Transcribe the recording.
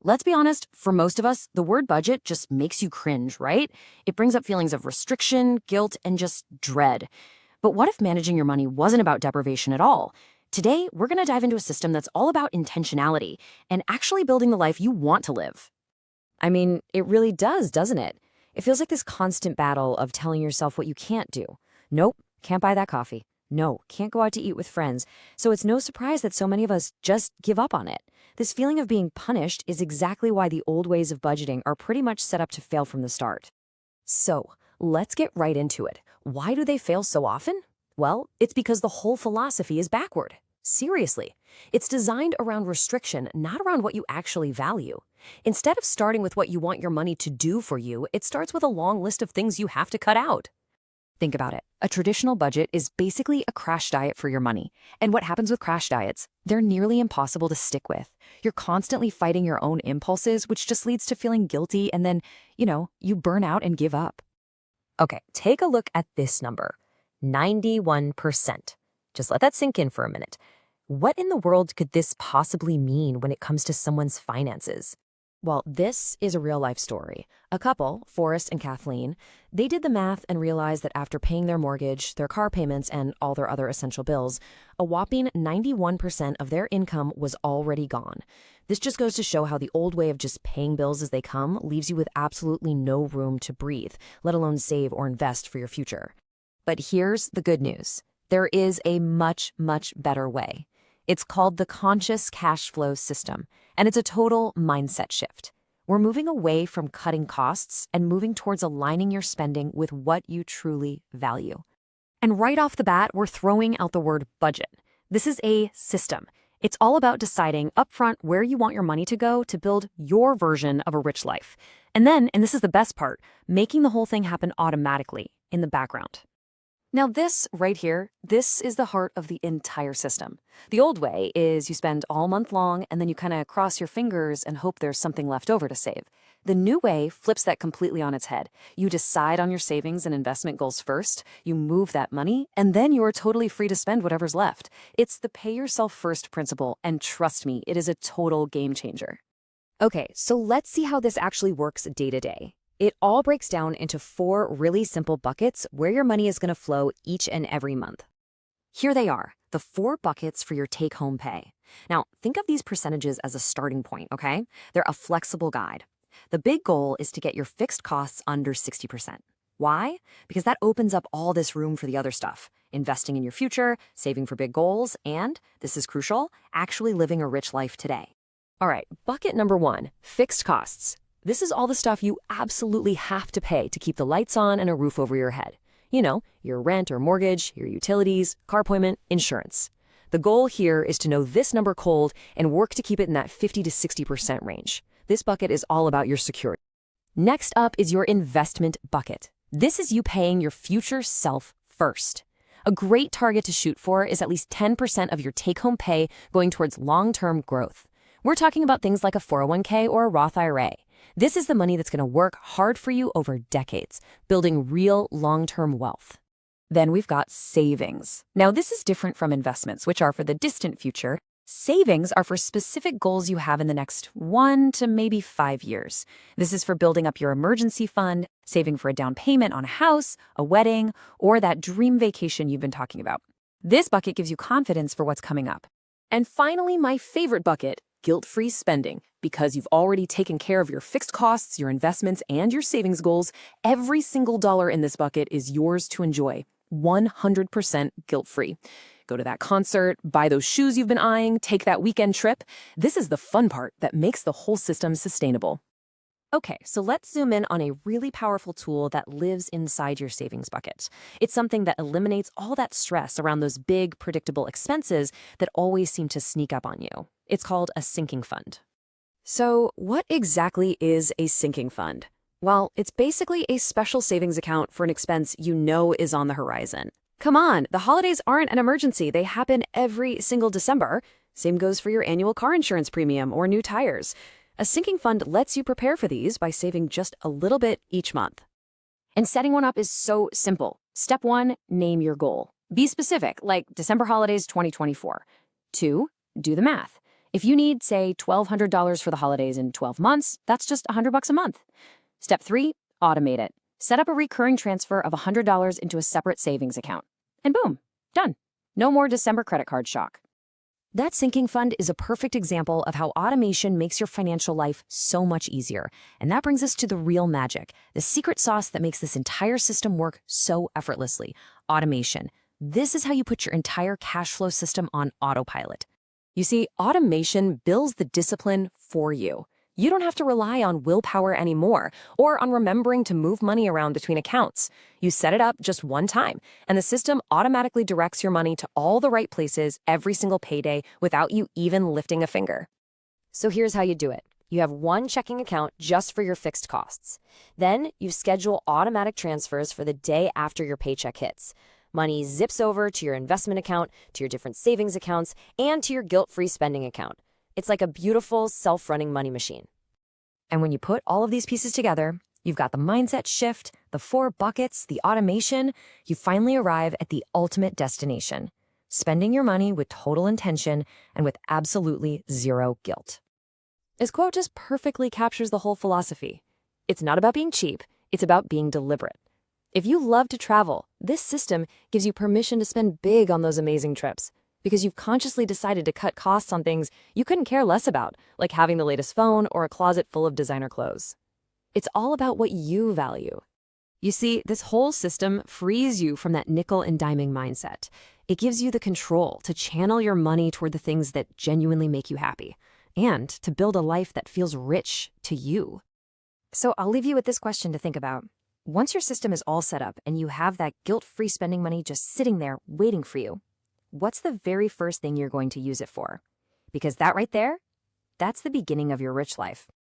Let's be honest, for most of us, the word budget just makes you cringe, right? It brings up feelings of restriction, guilt, and just dread. But what if managing your money wasn't about deprivation at all? Today, we're going to dive into a system that's all about intentionality and actually building the life you want to live. I mean, it really does, doesn't it? It feels like this constant battle of telling yourself what you can't do. Nope, can't buy that coffee. No, can't go out to eat with friends. So it's no surprise that so many of us just give up on it. This feeling of being punished is exactly why the old ways of budgeting are pretty much set up to fail from the start. So, let's get right into it. Why do they fail so often? Well, it's because the whole philosophy is backward. Seriously. It's designed around restriction, not around what you actually value. Instead of starting with what you want your money to do for you, it starts with a long list of things you have to cut out. Think about it. A traditional budget is basically a crash diet for your money. And what happens with crash diets? They're nearly impossible to stick with. You're constantly fighting your own impulses, which just leads to feeling guilty, and then, you burn out and give up. Okay, take a look at this number, 91%. Just let that sink in for a minute. What in the world could this possibly mean when it comes to someone's finances? Well, this is a real-life story. A couple, Forrest and Kathleen, they did the math and realized that after paying their mortgage, their car payments, and all their other essential bills, a whopping 91% of their income was already gone. This just goes to show how the old way of just paying bills as they come leaves you with absolutely no room to breathe, let alone save or invest for your future. But here's the good news. There is a much, much better way. It's called the conscious cash flow system, and it's a total mindset shift. We're moving away from cutting costs and moving towards aligning your spending with what you truly value. And right off the bat, we're throwing out the word budget. This is a system. It's all about deciding upfront where you want your money to go to build your version of a rich life. And then, and this is the best part, making the whole thing happen automatically in the background. Now this right here, this is the heart of the entire system. The old way is you spend all month long and then you kind of cross your fingers and hope there's something left over to save. The new way flips that completely on its head. You decide on your savings and investment goals first, you move that money, and then you're totally free to spend whatever's left. It's the pay yourself first principle, and trust me, it is a total game changer. Okay, so let's see how this actually works day to day. It all breaks down into 4 really simple buckets where your money is going to flow each and every month. Here they are, the 4 buckets for your take-home pay. Now, think of these percentages as a starting point, okay? They're a flexible guide. The big goal is to get your fixed costs under 60%. Why? Because that opens up all this room for the other stuff. Investing in your future, saving for big goals, and, this is crucial, actually living a rich life today. All right, bucket number 1, fixed costs. This is all the stuff you absolutely have to pay to keep the lights on and a roof over your head. You know, your rent or mortgage, your utilities, car appointment, insurance. The goal here is to know this number cold and work to keep it in that 50 to 60% range. This bucket is all about your security. Next up is your investment bucket. This is you paying your future self first. A great target to shoot for is at least 10% of your take-home pay going towards long-term growth. We're talking about things like a 401k or a Roth IRA. This is the money that's going to work hard for you over decades, building real long-term wealth. Then we've got savings. Now, this is different from investments, which are for the distant future. Savings are for specific goals you have in the next 1 to maybe 5 years. This is for building up your emergency fund, saving for a down payment on a house, a wedding, or that dream vacation you've been talking about. This bucket gives you confidence for what's coming up. And finally, my favorite bucket, guilt-free spending. Because you've already taken care of your fixed costs, your investments, and your savings goals, every single dollar in this bucket is yours to enjoy, 100% guilt-free. Go to that concert, buy those shoes you've been eyeing, take that weekend trip. This is the fun part that makes the whole system sustainable. Okay, so let's zoom in on a really powerful tool that lives inside your savings bucket. It's something that eliminates all that stress around those big, predictable expenses that always seem to sneak up on you. It's called a sinking fund. So what exactly is a sinking fund? Well, it's basically a special savings account for an expense you know is on the horizon. Come on, the holidays aren't an emergency. They happen every single December. Same goes for your annual car insurance premium or new tires. A sinking fund lets you prepare for these by saving just a little bit each month. And setting one up is so simple. Step 1, name your goal. Be specific, like December holidays 2024. 2, do the math. If you need, say, $1,200 for the holidays in 12 months, that's just $100 a month. Step 3, automate it. Set up a recurring transfer of $100 into a separate savings account. And boom, done. No more December credit card shock. That sinking fund is a perfect example of how automation makes your financial life so much easier. And that brings us to the real magic, the secret sauce that makes this entire system work so effortlessly: automation. This is how you put your entire cash flow system on autopilot. You see, automation builds the discipline for you. You don't have to rely on willpower anymore or on remembering to move money around between accounts. You set it up just one time, and the system automatically directs your money to all the right places every single payday without you even lifting a finger. So here's how you do it. You have one checking account just for your fixed costs. Then you schedule automatic transfers for the day after your paycheck hits. Money zips over to your investment account, to your different savings accounts, and to your guilt-free spending account. It's like a beautiful, self-running money machine. And when you put all of these pieces together, you've got the mindset shift, the 4 buckets, the automation, you finally arrive at the ultimate destination: spending your money with total intention and with absolutely zero guilt. This quote just perfectly captures the whole philosophy. It's not about being cheap, it's about being deliberate. If you love to travel, this system gives you permission to spend big on those amazing trips, because you've consciously decided to cut costs on things you couldn't care less about, like having the latest phone or a closet full of designer clothes. It's all about what you value. You see, this whole system frees you from that nickel and diming mindset. It gives you the control to channel your money toward the things that genuinely make you happy, and to build a life that feels rich to you. So I'll leave you with this question to think about. Once your system is all set up and you have that guilt-free spending money just sitting there waiting for you, what's the very first thing you're going to use it for? Because that right there, that's the beginning of your rich life.